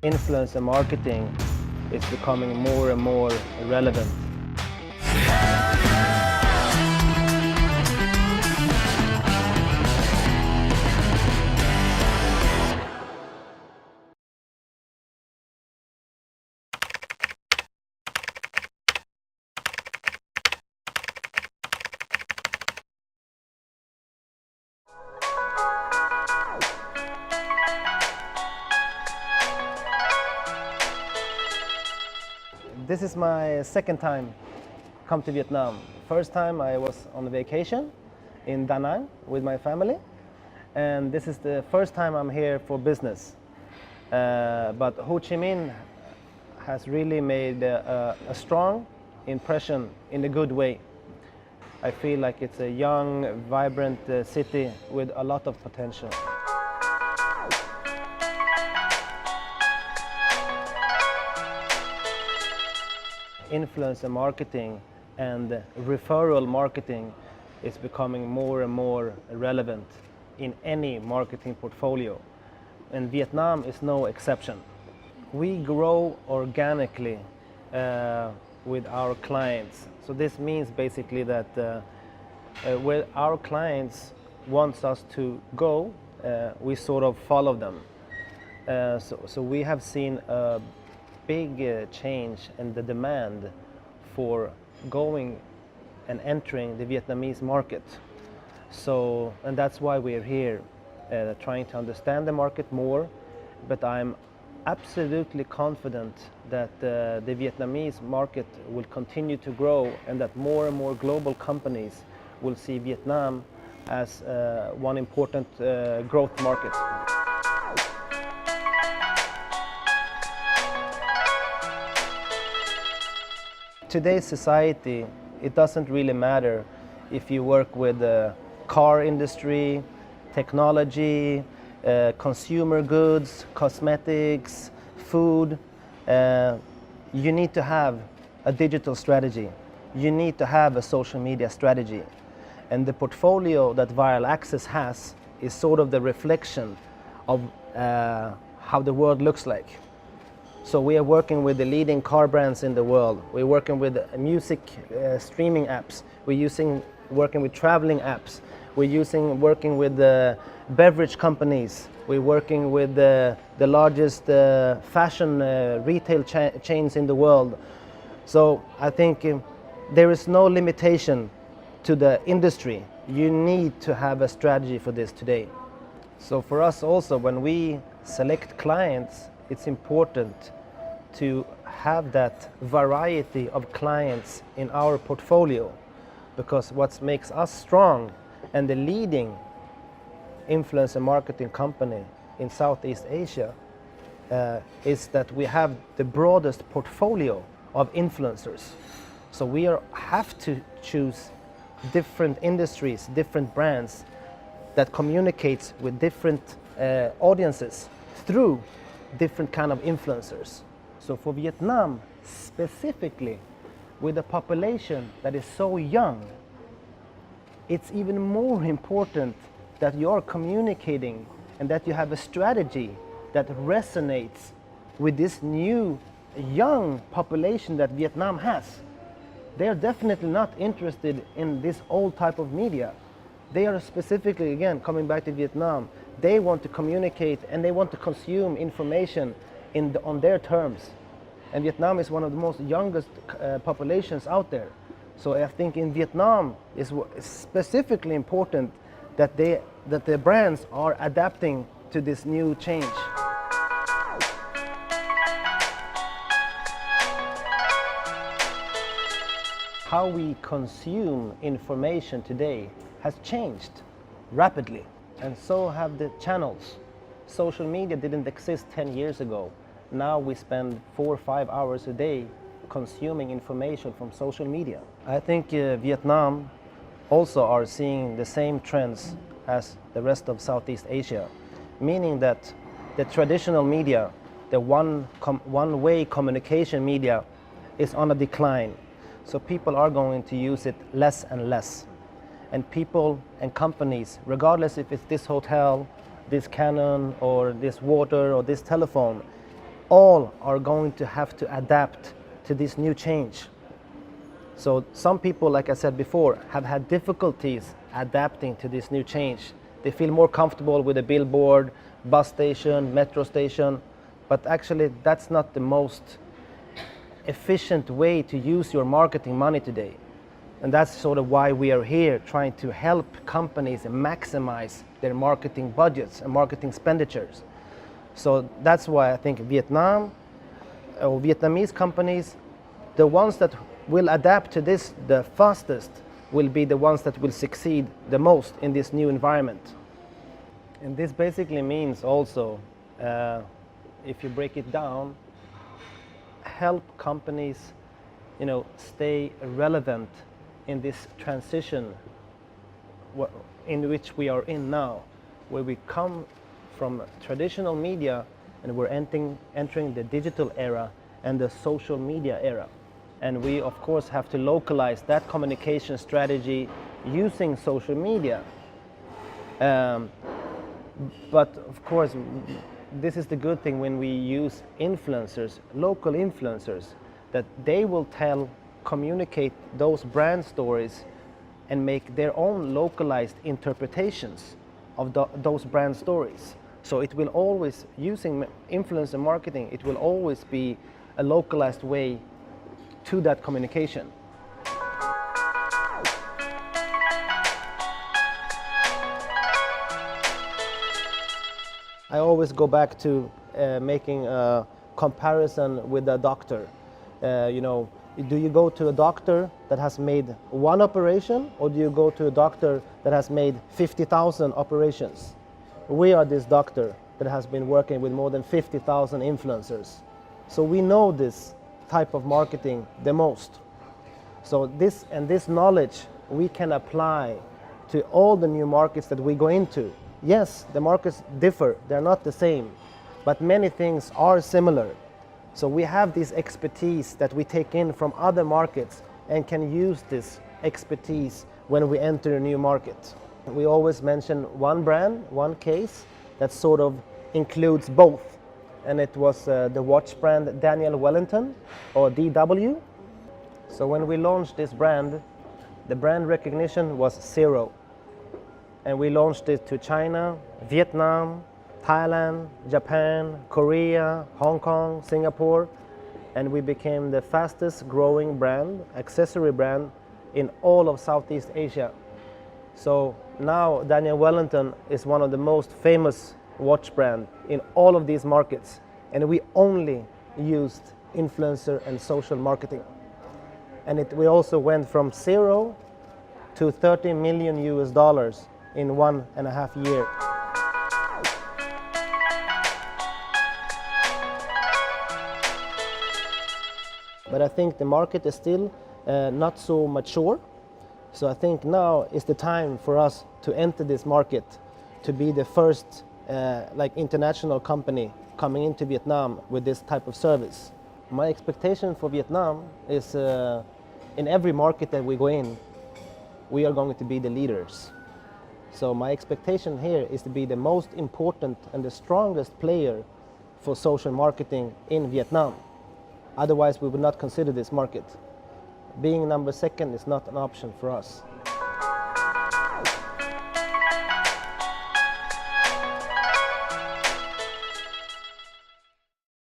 Influencer marketing is becoming more and more relevant. This is my second time come to Vietnam. First time I was on vacation in Da Nang with my family, and this is the first time I'm here for business. But Ho Chi Minh has really made a strong impression in a good way. I feel like it's a young, vibrant city with a lot of potential. Influencer marketing and referral marketing is becoming more and more relevant in any marketing portfolio, and Vietnam is no exception. We grow organically with our clients, so this means basically that where our clients want us to go, we sort of follow them. So we have seen a big change in the demand for going and entering the Vietnamese market. So, and that's why we're here, trying to understand the market more. But I'm absolutely confident that the Vietnamese market will continue to grow, and that more and more global companies will see Vietnam as one important growth market. Today's society, it doesn't really matter if you work with the car industry, technology, consumer goods, cosmetics, food. You need to have a digital strategy. You need to have a social media strategy. And the portfolio that viralaccess has is sort of the reflection of how the world looks like. So we are working with the leading car brands in the world. We're working with music streaming apps. We're working with traveling apps. We're working with beverage companies. We're working with the largest fashion retail chains in the world. So I think there is no limitation to the industry. You need to have a strategy for this today. So for us also, when we select clients, it's important to have that variety of clients in our portfolio, because what makes us strong and the leading influencer marketing company in Southeast Asia is that we have the broadest portfolio of influencers. So we have to choose different industries, different brands that communicates with different audiences through different kind of influencers. So for Vietnam specifically, with a population that is so young, it's even more important that you are communicating and that you have a strategy that resonates with this new young population that Vietnam has. They are definitely not interested in this old type of media. They are specifically, again, coming back to Vietnam, they want to communicate and they want to consume information on their terms. And Vietnam is one of the most youngest populations out there. So I think in Vietnam it's specifically important that the brands are adapting to this new change. How we consume information today has changed rapidly, and so have the channels. Social media didn't exist 10 years ago. Now we spend 4 or 5 hours a day consuming information from social media. I think Vietnam also are seeing the same trends as the rest of Southeast Asia, meaning that the traditional media, the one-way communication media, is on a decline. So people are going to use it less and less. And people and companies, regardless if it's this hotel, this cannon, or this water, or this telephone, all are going to have to adapt to this new change. So some people, like I said before, have had difficulties adapting to this new change. They feel more comfortable with a billboard, bus station, metro station, but actually that's not the most efficient way to use your marketing money today. And that's sort of why we are here, trying to help companies maximize their marketing budgets and marketing expenditures. So that's why I think Vietnam or Vietnamese companies, the ones that will adapt to this the fastest, will be the ones that will succeed the most in this new environment. And this basically means also, if you break it down, help companies, stay relevant in this transition in which we are in now, where we come from traditional media and we're entering the digital era and the social media era. And we of course have to localize that communication strategy using social media. But of course, this is the good thing when we use influencers, local influencers, that they will communicate those brand stories and make their own localized interpretations of those brand stories. So it will always, using influencer marketing, it will always be a localized way to that communication. I always go back to making a comparison with a doctor. Do you go to a doctor that has made one operation, or do you go to a doctor that has made 50,000 operations? We are this doctor that has been working with more than 50,000 influencers. So we know this type of marketing the most. So this knowledge we can apply to all the new markets that we go into. Yes, the markets differ, they're not the same, but many things are similar. So we have this expertise that we take in from other markets and can use this expertise when we enter a new market. We always mention one brand, one case that sort of includes both. And it was the watch brand Daniel Wellington, or DW. So when we launched this brand, the brand recognition was 0. And we launched it to China, Vietnam, Thailand, Japan, Korea, Hong Kong, Singapore, and we became the fastest growing brand, accessory brand, in all of Southeast Asia. So now Daniel Wellington is one of the most famous watch brand in all of these markets, and we only used influencer and social marketing. And we also went from 0 to $30 million in 1.5 years. But I think the market is still not so mature. So I think now is the time for us to enter this market, to be the first international company coming into Vietnam with this type of service. My expectation for Vietnam is in every market that we go in, we are going to be the leaders. So my expectation here is to be the most important and the strongest player for social marketing in Vietnam. Otherwise, we would not consider this market. Being number 2 is not an option for us.